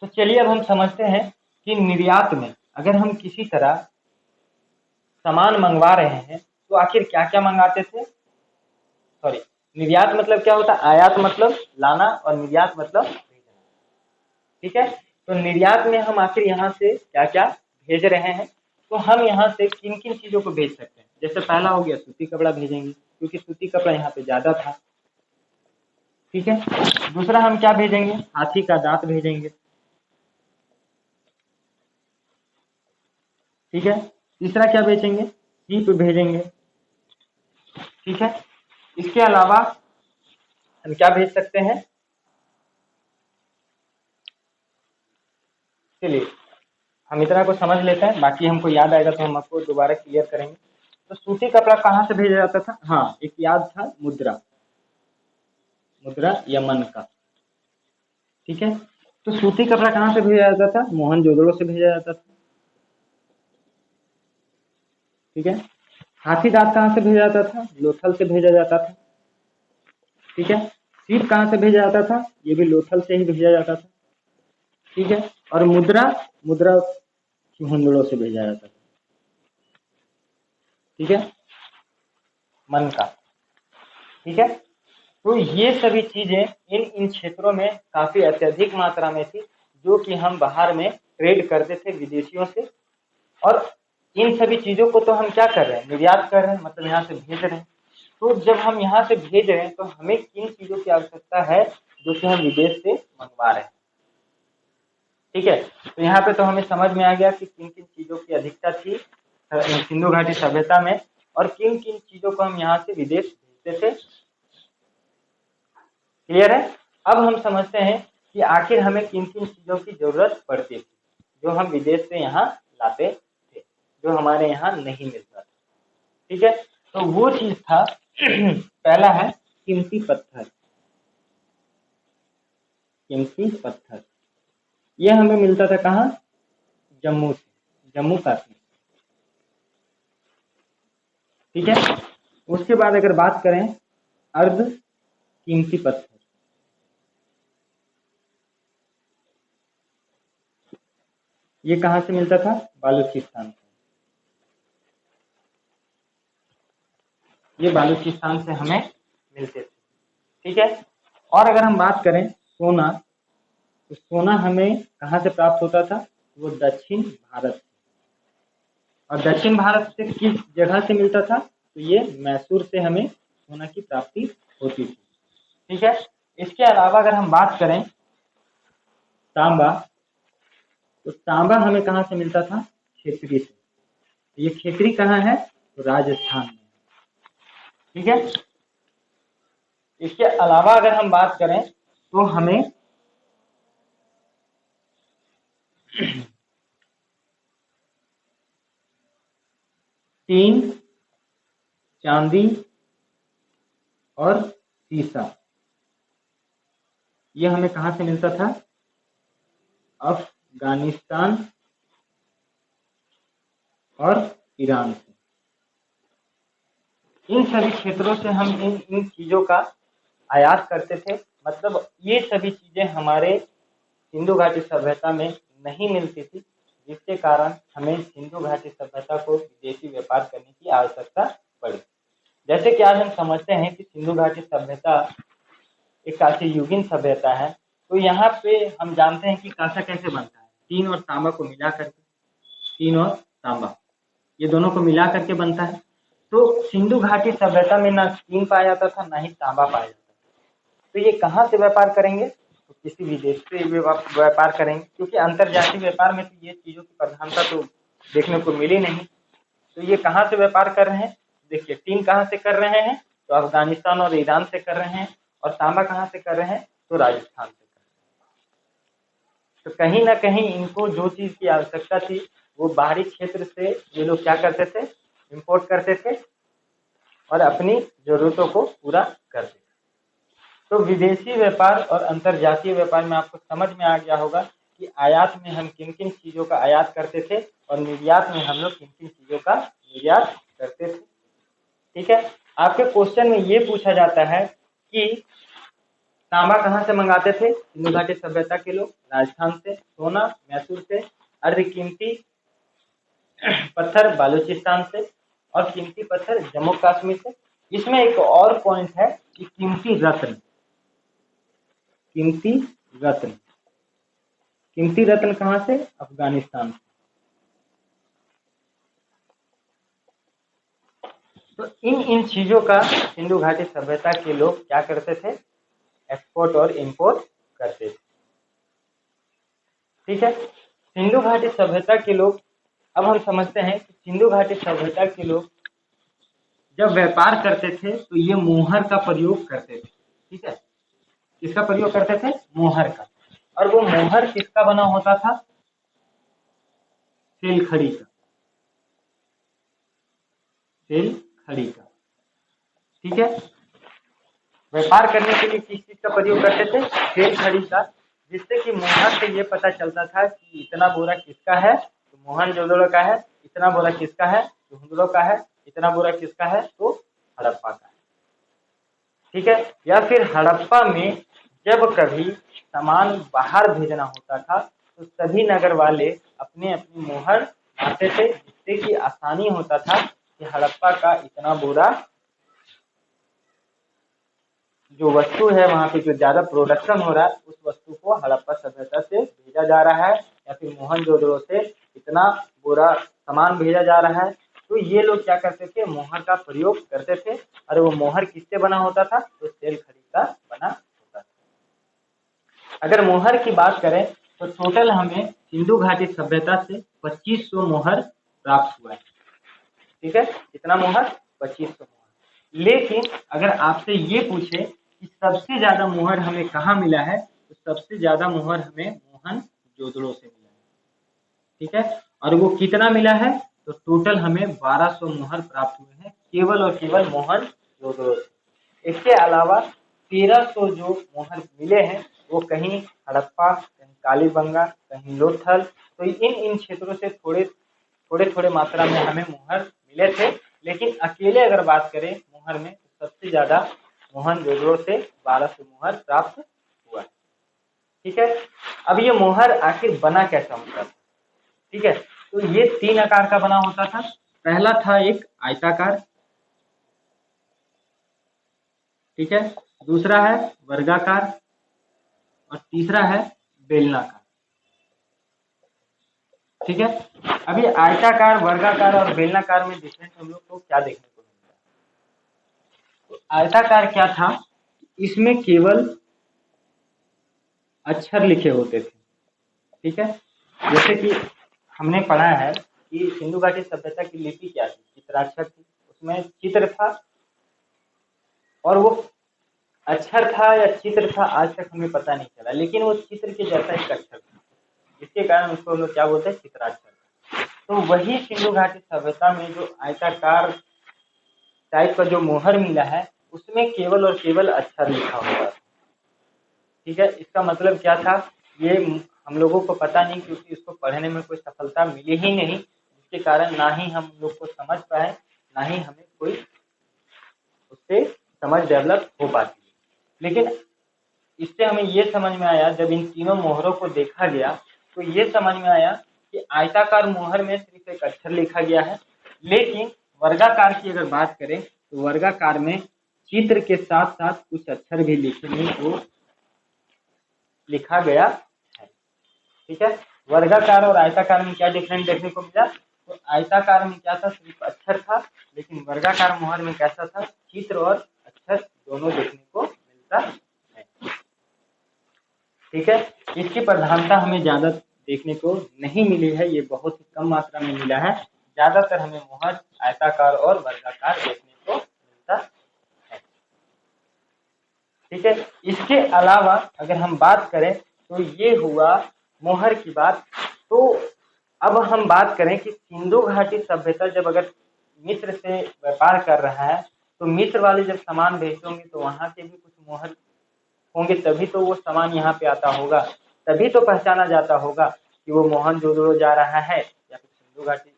तो चलिए अब हम समझते हैं कि निर्यात में अगर हम किसी तरह सामान मंगवा रहे हैं तो आखिर क्या क्या मंगाते थे। सॉरी, निर्यात मतलब क्या होता है, आयात मतलब लाना और निर्यात मतलब भेजना। ठीक है, तो निर्यात में हम आखिर यहाँ से क्या क्या भेज रहे हैं, तो हम यहाँ से किन किन चीजों को भेज सकते हैं। जैसे पहला हो गया सूती कपड़ा भेजेंगे क्योंकि सूती कपड़ा यहाँ पे ज्यादा था। ठीक है, दूसरा हम क्या भेजेंगे, हाथी का दांत भेजेंगे। ठीक है, तीसरा क्या बेचेंगे, सीप भेजेंगे। ठीक है, इसके अलावा हम क्या भेज सकते हैं, चलिए हम इतना को समझ लेते हैं, बाकी हमको याद आएगा तो हम आपको दोबारा क्लियर करेंगे। तो सूती कपड़ा कहाँ से भेजा जाता था? हाँ, एक याद था, मुद्रा, मुद्रा यमन का। ठीक है, तो सूती कपड़ा कहाँ से भेजा जाता था? मोहनजोदड़ो से भेजा जाता था। ठीक है, हाथी दांत कहाँ से भेजा जाता था? लोथल से भेजा जाता था। ठीक है, सीप कहाँ से भेजा जाता था? ये भी लोथल से ही भेजा जाता था। ठीक है, और मुद्रा, मुद्रा मोहनजोदड़ो से भेजा जाता था। ठीक है, मन का। ठीक है, तो ये सभी चीजें इन क्षेत्रों में काफी अत्यधिक मात्रा में थी, जो कि हम बाहर में ट्रेड करते थे विदेशियों से। और इन सभी चीजों को तो हम क्या कर रहे हैं? निर्यात कर रहे हैं, मतलब यहाँ से भेज रहे हैं। तो जब हम यहाँ से भेज रहे हैं तो हमें किन चीजों की आवश्यकता है जो कि हम विदेश से मंगवा रहे हैं। ठीक है, तो यहाँ पे तो हमें समझ में आ गया कि किन किन चीजों की अधिकता थी सिंधु घाटी सभ्यता में, और किन किन चीजों को हम यहाँ से विदेश भेजते थे। क्लियर है? अब हम समझते हैं कि आखिर हमें किन किन चीजों की जरूरत पड़ती थी जो हम विदेश से यहाँ लाते थे, जो हमारे यहाँ नहीं मिलता था। ठीक है, तो वो चीज था पहला है कीमती पत्थर। कीमती पत्थर ये हमें मिलता था कहाँ? जम्मू से, जम्मू कश्मीर। ठीक है, उसके बाद अगर बात करें अर्ध कीमती पत्थर, ये कहाँ से मिलता था? बालूचिस्तान से। ये बालूचिस्तान से हमें मिलते थे। ठीक है, और अगर हम बात करें सोना, तो सोना हमें कहाँ से प्राप्त होता था? वो दक्षिण भारत से। और दक्षिण भारत से किस जगह से मिलता था? तो ये मैसूर से हमें सोना की प्राप्ति होती थी। ठीक है, इसके अलावा अगर हम बात करें तांबा, तो तांबा हमें कहाँ से मिलता था? खेतरी से। ये खेतरी कहाँ है? तो राजस्थान में। ठीक है, इसके अलावा अगर हम बात करें तो हमें टीन, चांदी और सीसा, ये हमें कहाँ से मिलता था? अफगानिस्तान और ईरान से। इन सभी क्षेत्रों से हम इन चीजों का आयात करते थे। मतलब ये सभी चीजें हमारे सिंधु घाटी सभ्यता में नहीं मिलती थी, जिसके कारण हमें सिंधु घाटी सभ्यता को विदेशी व्यापार करने की आवश्यकता पड़ी। जैसे कि आज हम समझते हैं कि सिंधु घाटी सभ्यता एक कांस्य युगीन सभ्यता है, तो यहाँ पे हम जानते हैं कि कांसा कैसे बनता है? टीन और तांबा को मिला करके, टीन और तांबा ये दोनों को मिला करके बनता है। तो सिंधु घाटी सभ्यता में ना टीन पाया जाता था, ना ही तांबा पाया जाता था। तो ये कहाँ से व्यापार करेंगे? तो किसी विदेश से व्यापार करेंगे, क्योंकि अंतरजातीय व्यापार में तो ये चीजों की प्रधानता तो देखने को मिली नहीं। तो ये कहाँ से व्यापार कर रहे हैं? देखिए, टीन कहाँ से कर रहे हैं? तो अफगानिस्तान और ईरान से कर रहे हैं। और तांबा कहाँ से कर रहे हैं? तो राजस्थान से कर रहे हैं। तो कहीं ना कहीं इनको जो चीज की आवश्यकता थी वो बाहरी क्षेत्र से ये लोग क्या करते थे? इंपोर्ट करते थे और अपनी जरूरतों को पूरा करते थे। तो विदेशी व्यापार और अंतरजातीय व्यापार में आपको समझ में आ गया होगा कि आयात में हम किन किन चीजों का आयात करते थे और निर्यात में हम लोग किन किन चीजों का निर्यात करते थे। ठीक है, आपके क्वेश्चन में ये पूछा जाता है कि तांबा कहाँ से मंगाते थे सिंधु घाटी सभ्यता के लोग? राजस्थान से। सोना मैसूर से। अर्ध कीमती पत्थर बालूचिस्तान से। और कीमती पत्थर जम्मू कश्मीर से। इसमें एक और पॉइंट है कि कीमती रत्न, कीमती रत्न, कीमती रत्न कहाँ से? अफगानिस्तान से। तो इन चीजों का सिंधु घाटी सभ्यता के लोग क्या करते थे? एक्सपोर्ट और इंपोर्ट करते थे। ठीक है, सिंधु घाटी सभ्यता के लोग, अब हम समझते हैं कि सिंधु घाटी सभ्यता के लोग जब व्यापार करते थे तो ये मोहर का प्रयोग करते थे। ठीक है, किसका प्रयोग करते थे? मोहर का। और वो मोहर किसका बना होता था? तेलखड़ी का। सेल खड़ी का। ठीक है, व्यापार करने के लिए किस चीज का प्रयोग करते थे? सेल खड़ी का, जिससे कि मोहर से ये पता चलता था कि इतना बोरा किसका है, तो मोहनजोदड़ो का है। इतना बोरा किसका है, तो हुंदड़ो का है। इतना बोरा किसका है, तो हड़प्पा का है। ठीक है, या फिर हड़प्पा में जब कभी सामान बाहर भेजना होता था तो सभी नगर वाले अपने अपनी मोहर मारते थे, जिससे कि आसानी होता था कि हड़प्पा का इतना बोरा जो वस्तु है वहां पे जो ज्यादा प्रोडक्शन हो रहा है उस वस्तु को हड़प्पा सभ्यता से भेजा जा रहा है, या फिर मोहनजोदड़ो से इतना बोरा सामान भेजा जा रहा है। तो ये लोग क्या करते थे, मोहर का प्रयोग करते थे। और वो मोहर किससे बना होता था, तो सेल खड़ी का बना होता था। अगर मोहर की बात करें तो टोटल हमें सिंधु घाटी सभ्यता से 2500 मोहर प्राप्त हुआ है। ठीक है, कितना मोहर, 2500 मोहर। लेकिन अगर आपसे ये पूछे कि सबसे ज्यादा मोहर हमें कहाँ मिला है, तो सबसे ज्यादा मोहर हमें मोहनजोदड़ो से मिला है। ठीक है, और वो कितना मिला है, तो टोटल हमें 1200 मोहर प्राप्त हुए हैं केवल और केवल मोहनजोदड़ो से। इसके अलावा 1300 जो मोहर मिले हैं वो कहीं हड़प्पा, कहीं कालीबंगा, कहीं लोथल, तो इन क्षेत्रों से थोड़े मात्रा में हमें मोहर मिले थे। लेकिन अकेले अगर बात करें मोहर में, तो सबसे ज्यादा मोहनजोदड़ो से 1200 मोहर प्राप्त हुआ है। ठीक है, अब ये मोहर आखिर बना कैसा होता था? ठीक है, तो ये 3 आकार का बना होता था। पहला था एक आयताकार, ठीक है, दूसरा है वर्गाकार और तीसरा है बेलनाकार। ठीक है, अभी आयताकार, वर्गाकार और बेलनाकार में डिफरेंस हम लोग को क्या देखने को मिलता है? तो आयताकार क्या था, इसमें केवल अक्षर लिखे होते थे। ठीक है, जैसे कि हमने पढ़ा है कि सिंधु घाटी सभ्यता की लिपि क्या थी, चित्राक्षर थी। उसमें चित्र था, और वो अक्षर था या चित्र था आज तक हमें पता नहीं चला, लेकिन वो चित्र के जैसा एक अक्षर था, जिसके कारण उसको हम लोग क्या बोलते हैं, चित्राक्षर। तो वही सिंधु घाटी सभ्यता में जो आयताकार टाइप का जो मोहर मिला है उसमें केवल और केवल अक्षर लिखा हुआ था। ठीक है, इसका मतलब क्या था, ये हम लोगों को पता नहीं, क्योंकि इसको पढ़ने में कोई सफलता मिली ही नहीं, जिसके कारण ना ही हम लोग को समझ पाए, ना ही हमें कोई उससे समझ डेवलप हो पाती है। लेकिन इससे हमें ये समझ में आया, जब इन तीनों मोहरों को देखा गया तो ये समझ में आया कि आयताकार मोहर में सिर्फ एक अक्षर लिखा गया है, लेकिन वर्गाकार की अगर बात करें तो वर्गाकार में चित्र के साथ साथ कुछ अक्षर भी लिखने को लिखा गया है। ठीक है, वर्गाकार और आयताकार में क्या डिफरेंस देखने को मिला, तो आयताकार में क्या था, सिर्फ अक्षर था, लेकिन वर्गाकार मोहर में कैसा था, चित्र और अक्षर दोनों देखने को मिलता है। ठीक है, इसकी प्रधानता हमें ज्यादा देखने को नहीं मिली है, ये बहुत ही कम मात्रा में मिला है। ज्यादातर हमें मोहर आयताकार और वर्गाकार देखने को मिलता है। ठीक है, इसके अलावा अगर हम बात करें तो ये हुआ मोहर की बात। तो अब हम बात करें कि सिंधु घाटी सभ्यता जब अगर मिस्र से व्यापार कर रहा है, तो मिस्र वाले जब सामान भेजोगे तो वहां से भी कुछ मोहर होंगे, तभी तो वो सामान यहाँ पे आता होगा, तभी तो पहचाना जाता होगा कि वो मोहनजोदड़ो जा रहा है, या फिर सिंधु घाटी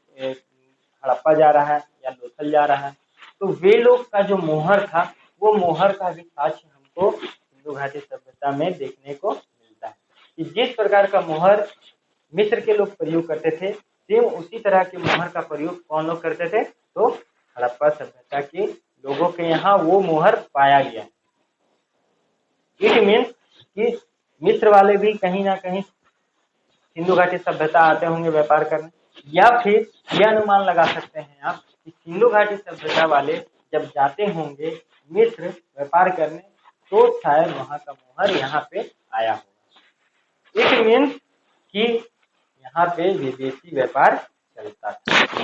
हड़प्पा जा रहा है, या लोथल जा रहा है। तो वे लोग का जो मोहर था, वो मोहर का भी साक्ष्य हमको सिंधु घाटी सभ्यता में देखने को मिलता है कि जिस प्रकार का मोहर मिस्र के लोग प्रयोग करते थे, सेम उसी तरह के मोहर का प्रयोग कौन लोग करते थे, तो हड़प्पा सभ्यता के लोगों के यहाँ वो मोहर पाया गया। इट मीन्स कि मिस्र वाले भी कहीं ना कहीं सिंधु घाटी सभ्यता आते होंगे व्यापार करने, या फिर यह अनुमान लगा सकते हैं आप कि सिंधु घाटी सभ्यता वाले जब जाते होंगे मिस्र व्यापार करने, तो शायद वहां का मोहर यहाँ पे आया होगा। इट मीन्स कि यहाँ पे विदेशी व्यापार चलता था।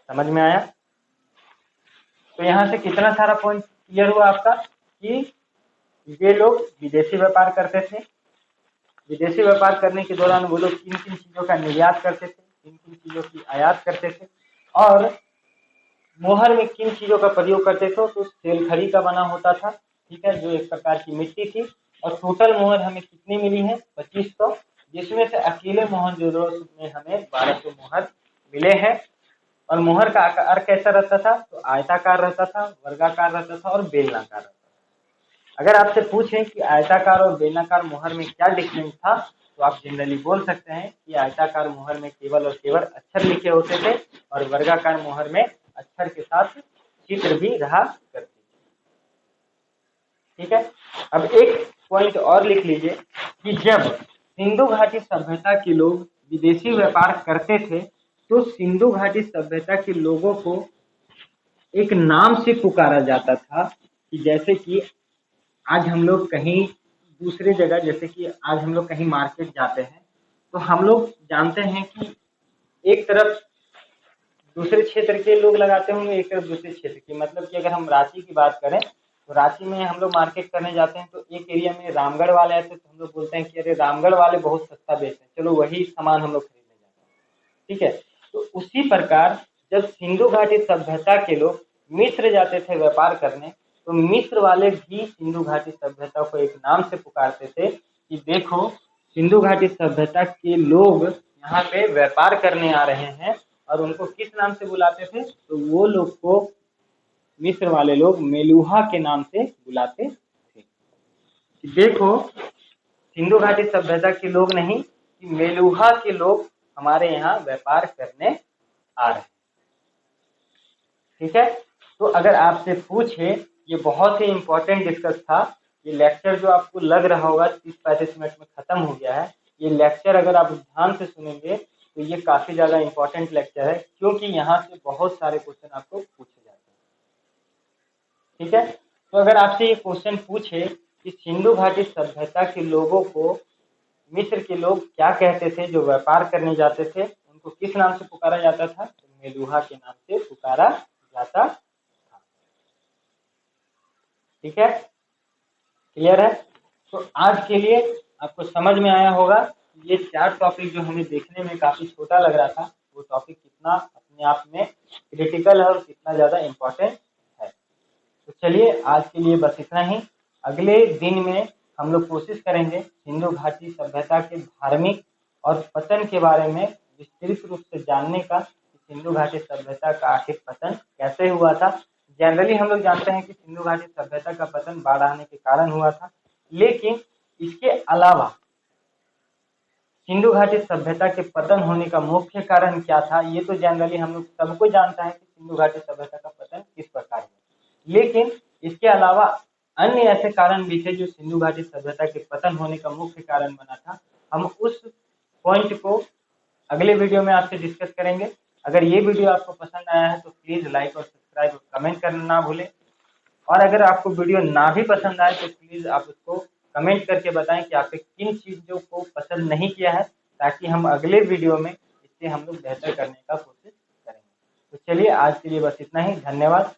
समझ में आया? तो यहाँ से कितना सारा पॉइंट क्लियर हुआ आपका कि ये लोग विदेशी व्यापार करते थे। विदेशी व्यापार करने के दौरान वो लोग किन किन चीजों का निर्यात करते थे, किन किन चीजों की आयात करते थे, और मोहर में किन चीजों का प्रयोग करते थे, तो सेलखड़ी का बना होता था, ठीक है, जो एक प्रकार की मिट्टी थी। और टोटल मोहर हमें कितनी मिली है, 2500, जिसमें से अकेले मोहनजोदड़ो में हमें 1200 मोहर मिले हैं। और मोहर का आकार कैसा रहता था, तो आयताकार रहता था, वर्गाकार रहता था और बेलनाकार रहता था। अगर आपसे पूछें कि आयताकार और बेलनाकार मोहर में क्या डिफरेंस था, तो आप जनरली बोल सकते हैं कि आयताकार मोहर में केवल और केवल अक्षर लिखे होते थे और वर्गाकार मोहर में अक्षर के साथ चित्र भी रहा करते थे। ठीक है, अब एक पॉइंट और लिख लीजिए कि जब सिंधु घाटी सभ्यता के लोग विदेशी व्यापार करते थे, तो सिंधु घाटी सभ्यता के लोगों को एक नाम से पुकारा जाता था, कि जैसे कि आज हम लोग कहीं दूसरे जगह, जैसे कि आज हम लोग कहीं मार्केट जाते हैं, तो हम लोग जानते हैं कि एक तरफ दूसरे क्षेत्र के लोग लगाते होंगे, एक तरफ दूसरे क्षेत्र के, मतलब कि अगर हम रांची की बात करें, तो रांची में हम लोग मार्केट करने जाते हैं, तो एक एरिया में रामगढ़ वाले आते हैं, तो हम लोग बोलते हैं कि अरे रामगढ़ वाले बहुत सस्ता बेचते हैं, चलो वही सामान हम लोग खरीदने जाते हैं। ठीक है, तो उसी प्रकार जब सिंधु घाटी सभ्यता के लोग मिस्र जाते थे व्यापार करने, तो मिस्र वाले भी सिंधु घाटी सभ्यता को एक नाम से पुकारते थे कि देखो सिंधु घाटी सभ्यता के लोग यहाँ पे व्यापार करने आ रहे हैं, और उनको किस नाम से बुलाते थे, तो वो लोग को मिस्र वाले लोग मेलुहा के नाम से बुलाते थे। कि देखो सिंधु घाटी सभ्यता के लोग नहीं, कि मेलुहा के लोग हमारे यहाँ व्यापार करने आ रहे हैं। ठीक है, तो अगर आपसे पूछे, ये बहुत ही इंपॉर्टेंट डिस्कस था, ये लेक्चर जो आपको लग रहा होगा 30-35 मिनट में खत्म हो गया है, ये लेक्चर अगर आप ध्यान से सुनेंगे तो ये काफी ज्यादा इंपॉर्टेंट लेक्चर है, क्योंकि यहाँ से बहुत सारे क्वेश्चन आपको पूछे जाते हैं। ठीक है, तो अगर आपसे ये क्वेश्चन पूछे कि सिंधु घाटी सभ्यता के लोगों को मिस्र के लोग क्या कहते थे जो व्यापार करने जाते थे, उनको किस नाम से पुकारा जाता था, तो मेलुहा के नाम से पुकारा जाता था। ठीक है, क्लियर है। तो आज के लिए आपको समझ में आया होगा, ये 4 टॉपिक जो हमें देखने में काफी छोटा लग रहा था, वो टॉपिक कितना अपने आप में क्रिटिकल है और कितना ज्यादा इम्पोर्टेंट है। तो चलिए आज के लिए बस इतना ही। अगले दिन में हम लोग कोशिश करेंगे सिंधु घाटी सभ्यता के धार्मिक और पतन के बारे में विस्तृत रूप से जानने का, सिंधु घाटी सभ्यता का आखिर पतन कैसे हुआ था। जनरली हम लोग जानते हैं कि सिंधु घाटी सभ्यता का पतन बाढ़ आने के कारण हुआ था, लेकिन इसके अलावा सिंधु घाटी सभ्यता के पतन होने का मुख्य कारण क्या था, ये तो जनरली हम लोग सबको जानता है कि सिंधु घाटी सभ्यता का पतन किस प्रकार हुआ, लेकिन इसके अलावा अन्य ऐसे कारण भी थे जो सिंधु घाटी सभ्यता के पतन होने का मुख्य कारण बना था। हम उस पॉइंट को अगले वीडियो में आपसे डिस्कस करेंगे। अगर ये वीडियो आपको पसंद आया है तो प्लीज लाइक और सब्सक्राइब और कमेंट करना ना भूलें, और अगर आपको वीडियो ना भी पसंद आए तो प्लीज आप उसको कमेंट करके बताएं कि आपने किन चीजों को पसंद नहीं किया है, ताकि हम अगले वीडियो में इससे हम लोग बेहतर करने का कोशिश करेंगे। तो चलिए आज के लिए बस इतना ही, धन्यवाद।